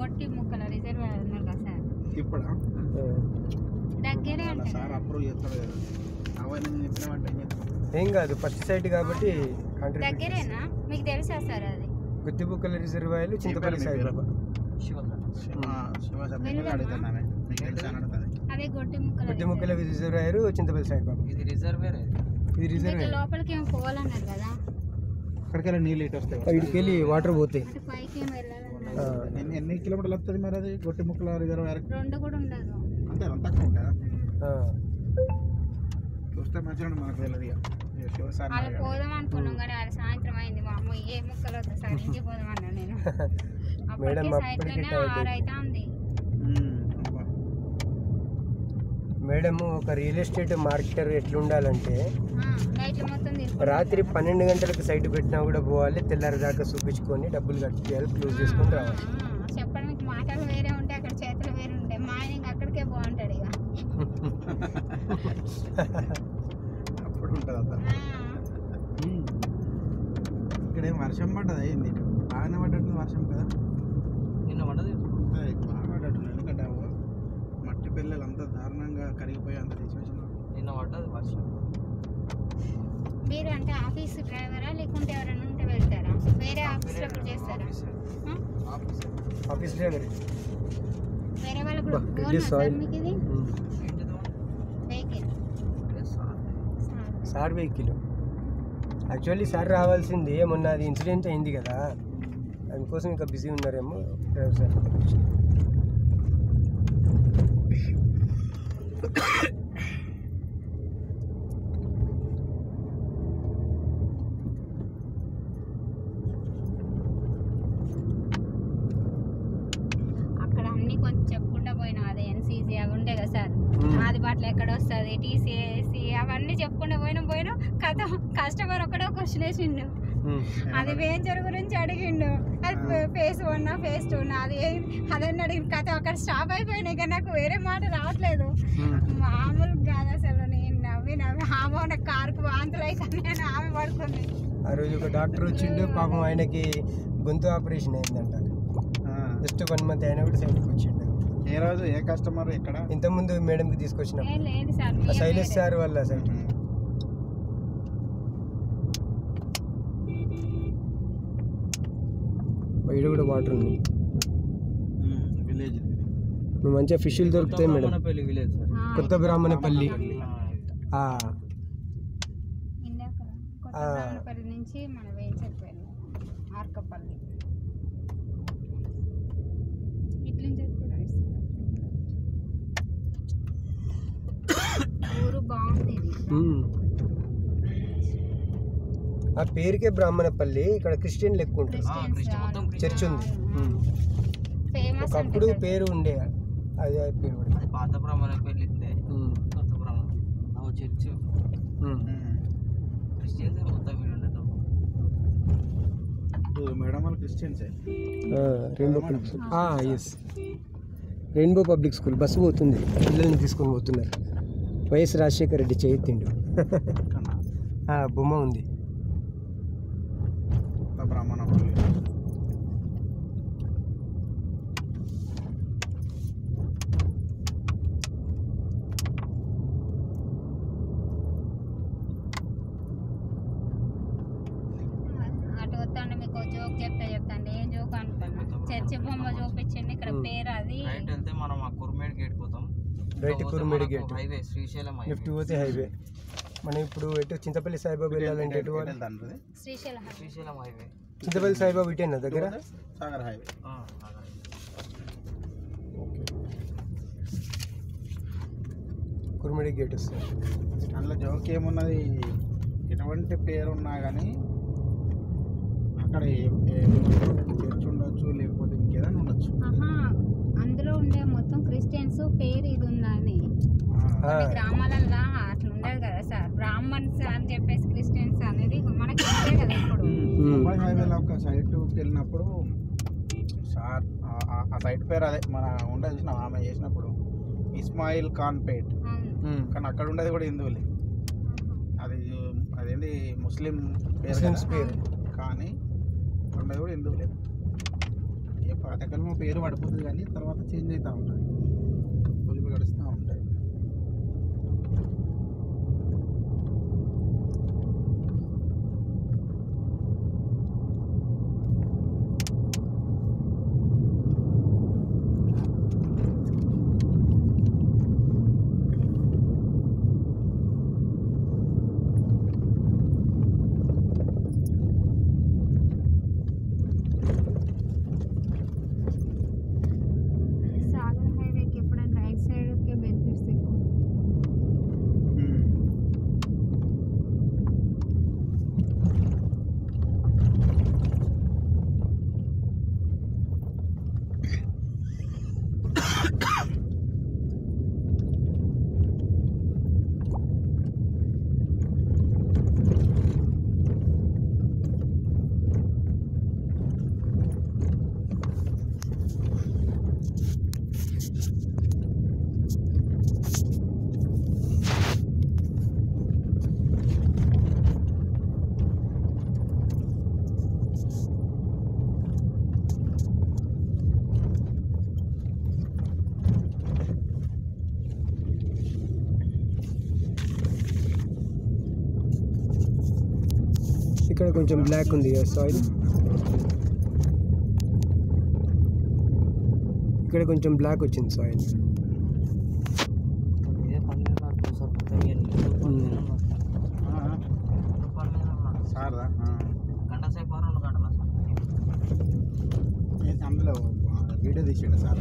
గొట్టి ముక్కల రిజర్వ్ అన్నారు కదా సార్. ఇప్పుడు దగ్గరే సార్ అప్రూవ్ చేస్తారు కదా, అవన్నీ చెప్పినామంటే ఏం కాదు, ఫస్ట్ సైట్ కాబట్టి దగ్గరేనా మీకు తెలుసా సార్? అది గుత్తిబుక్కల రిజర్వాయర్లు చింతపల్లి సాయిబాబా. అదే గుత్తిముక్కల రిజర్వాయర్ చింతపల్లి సాయిబాబా. ఇది రిజర్వేర్, ఇది రిజర్వాయర్. లోపలికి ఏమో పోవాలన్నారు కదా, అక్కడికి నీళ్ళు ఇటు వస్తాయి, ఇటుకి వెళ్ళి వాటర్ పోతాయి. పైకి ఏం వెళ్ళాలన్నారు. ఎన్ని కిలోమీటర్లు వస్తుంది మరి అది గొట్టిముక్కల రిజర్వాయర్? 2 కూడా ఉండదు అంతే, తక్కువ ఉంటుందా? చూస్తే మంచిగా మనకు తెలియదు. అలా పోదాం అనుకున్నాం కానీ అది సాయంత్రం అయింది. మా అమ్మ ఏ ముక్కలు వద్దు సార్, ఇంటికి పోదాం అన్నా నేను. అప్పటికే సాయంత్రం 6 అయితే ఉంది. మేడం, ఒక రియల్ ఎస్టేట్ మార్కెటర్ ఎట్లుండాలంటే నైట్ మొత్తం రాత్రి 12 గంటలకు సైట్ పెట్టినా కూడా పోవాలి, తెల్లారి దాకా చూపించుకొని డబ్బులు కట్టేయాలి, క్లోజ్ చేసుకొని రావాలి. చెప్పడానికి మాటలు వేరే ఉంటాయి, అక్కడ చేతులు వేరే ఉంటాయి. మా ఆయన అక్కడికే బాగుంటాడు ఇక. అప్పుడు ఉంటుంది అంతా. ఇక్కడ ఏం వర్షం పడ్డది అయింది, బాగానే పడ్డట్టు వర్షం కదా. నిన్న పడ్డది బాగా పడ్డట్టు, ఎందుకంటే మట్టి పిల్లలు అంతా దారుణంగా కరిగిపోయి అంత సిచ్యువేషన్. నిన్న పడ్డది వర్షం. మీరు అంటే ఆఫీస్ డ్రైవరా లేకుంటే ఎవరైనా ఉంటే వెళ్తారా? వేరే ఆఫీస్లో చేస్తారా? Office driver. వేరే వాళ్ళ సార్ మీకు ఇది vehicle? Sir vehicle. Actually sir రావాల్సింది, మొన్న అది ఇన్సిడెంట్ అయింది కదా, అందుకోసం ఇంకా బిజీ ఉన్నారేమో డ్రైవర్ సార్. అక్కడ అన్ని కొంచెం చెప్పుకుంటా పోయినా, అదే ఎన్సీసీ అవి ఉండే కదా సార్, ఆదిబాట్లో ఎక్కడ వస్తుంది, టీసీఏసీ అవన్నీ చెప్పుకుంటూ పోయినా కథ. కస్టమర్ ఒకటే క్వశ్చన్ వేసిండు, అది వేంచర్ గురించి అడిగిండు. అది ఫేస్ 1 ఫేస్ 2 అది అదన్నీ అడిగిన కథ అక్కడ స్టాప్ అయిపోయినాయి. కానీ నాకు వేరే మాట రావట్లేదు. మామూలు కాదు అసలు. నేను నవ్వి ఆమె నాకు కారుకు వాంతులు అయితే నేను ఆమె పడుకుంది. ఆ రోజు ఒక డాక్టర్ వచ్చిండు, పాపం ఆయనకి గొంతు ఆపరేషన్ అయిందంట. జస్ట్ 1 మంత్ అయినా కూడా సైడ్కి వచ్చిండు. ఏ రోజు ఏ కస్టమర్ ఎక్కడ? ఇంతకుముందు మేడంకి తీసుకొచ్చినప్పుడు లేదు సార్, శైలేష్ సార్ వాళ్ళ సైడ్. బయట కూడా వాటర్ ఉంది. విలేజ్ మంచిగా ఫిష్లు దొరుకుతాయి మేడం. విలేజ్ సార్, కొత్త బ్రాహ్మణపల్లి. కొత్తపల్లి నుంచి మన వేయించకపోయింది ఆర్కపల్లి. ఇట్లా ఊరు బాగుంది. ఆ పేరుకే బ్రాహ్మణపల్లి. ఇక్కడ క్రిస్టియన్లు ఎక్కువ ఉంటారు. చర్చ్ ఉంది. ఒకప్పుడు పేరు ఉండే, అదే పేరు పాత బ్రాహ్మణపల్లి, కొత్త బ్రాహ్మణ చర్చ్. క్రిస్టియన్స్ మొత్తం మేడం వాళ్ళు క్రిస్టియన్సే. రెయిన్బో పబ్లిక్ స్కూల్ బస్సు పోతుంది, పిల్లల్ని తీసుకొని పోతున్నారు. వైఎస్ రాజశేఖర రెడ్డి చేతిండు బొమ్మ ఉంది. బ్రాహ్మణపల్లి అటు వస్తాండి. మీకు జోక్ చెప్తాండి. ఏం జోక్ అనుకున్నా, చర్చి బొమ్మ చూపించండి. ఇక్కడ పేరు అది. రైట్ వెళ్తే మనం ఆ కుర్మేడ్ గేట్ పోతాం. Right Kurmed gate, highway Srisailam. Left పోతే హైవే. మనం ఇప్పుడు ఎటు చింతపల్లి సాయిబాబా వెళ్ళాలంటే ఎటు శ్రీశైలం హైవే. చింతపల్లి సాయిబాబా ఇటేనా దగ్గర? సాగర్ హైవే. కుర్మేడ్ గేట్ వస్తుంది. అందులో జోక్ ఏమున్నది, ఎటువంటి పేరు ఉన్నా కానీ అక్కడ చర్చ్ ఉండొచ్చు, లేకపోతే ఇంకేదైనా ఉండొచ్చు. అందులో ఉండే మొత్తం క్రిస్టియన్స్ పేరు ఇది ఉందా అని. గ్రామాలల్లో అట్లా ఉండదు కదా సార్, బ్రాహ్మణ్స్ అని చెప్పేసి క్రిస్టియన్స్ అనేది మనకి కదా. ఇప్పుడు ముంబై హైవేలో ఒక సైట్కి వెళ్ళినప్పుడు సార్ ఆ సైట్ పేరు అదే మన ఉండదు చూసిన, ఆమె చేసినప్పుడు ఇస్మాయిల్ ఖాన్ పేట్. కానీ అక్కడ ఉండేది కూడా హిందువులే. అదేంటి ముస్లిం పేరు, కానీ ఉండేది కూడా హిందువులే. ఏ పాత సకలమో పేరు పడిపోతుంది కానీ తర్వాత చేంజ్ అవుతూ ఉంటుంది, పులుపు గడుస్తూ ఉంటాయి. సాగర్ హైవేకి ఎప్పుడైనా రైట్ సైడ్కే బెనిఫిట్స్ ఎక్కువ. ఇక్కడ కొంచెం బ్లాక్ ఉంది కదా సాయిల్, ఇక్కడ కొంచెం బ్లాక్ వచ్చింది సాయిల్. ఇదే 12 నాకు సరిపోతాయి. సార్దా గంట సేపు 2 గంటల అందులో వీడియో తీసిండు సార్.